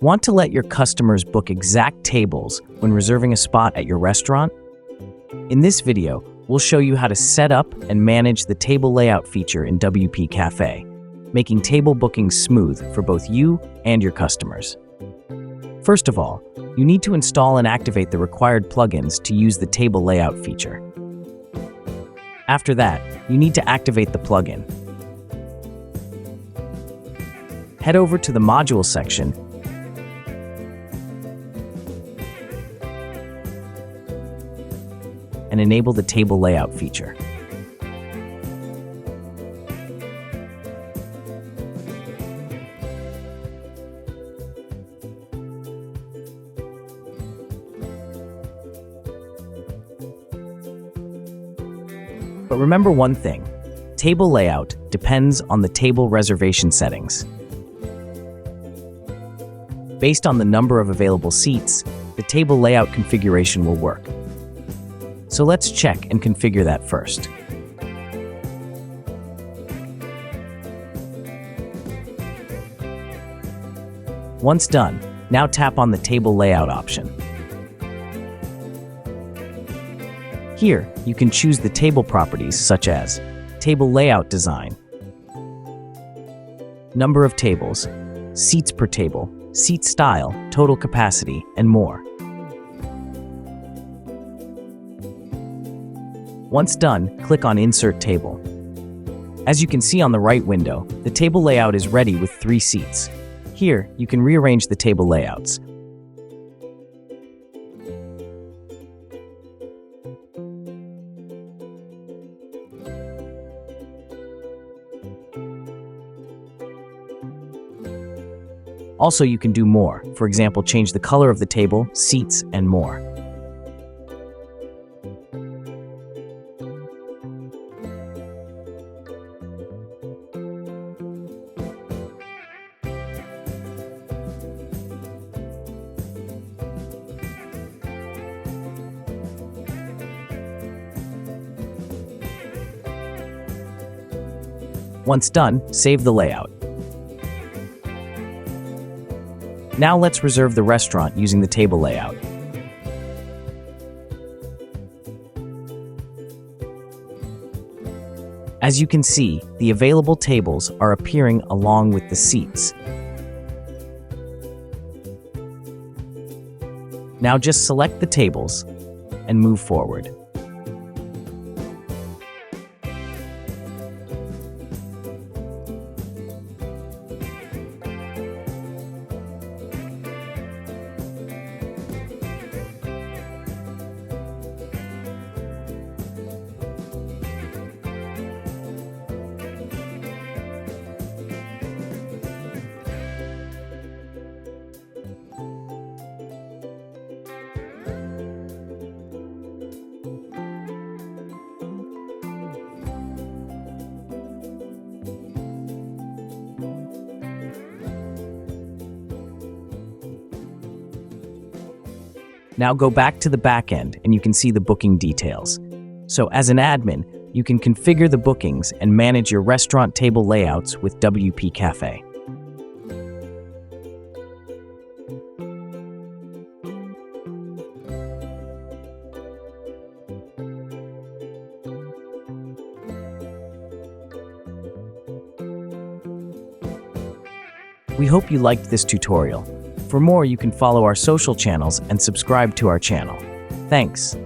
Want to let your customers book exact tables when reserving a spot at your restaurant? In this video, we'll show you how to set up and manage the table layout feature in WPCafe, making table bookings smooth for both you and your customers. First of all, you need to install and activate the required plugins to use the table layout feature. After that, you need to activate the plugin. Head over to the Module section and enable the table layout feature. But remember one thing, table layout depends on the table reservation settings. Based on the number of available seats, the table layout configuration will work. So let's check and configure that first. Once done, now tap on the table layout option. Here, you can choose the table properties such as table layout design, number of tables, seats per table, seat style, total capacity, and more. Once done, click on Insert Table. As you can see on the right window, the table layout is ready with 3 seats. Here, you can rearrange the table layouts. Also, you can do more. For example, change the color of the table, seats, and more. Once done, save the layout. Now let's reserve the restaurant using the table layout. As you can see, the available tables are appearing along with the seats. Now just select the tables and move forward. Now go back to the backend and you can see the booking details. So as an admin, you can configure the bookings and manage your restaurant table layouts with WPCafe. We hope you liked this tutorial. For more, you can follow our social channels and subscribe to our channel. Thanks.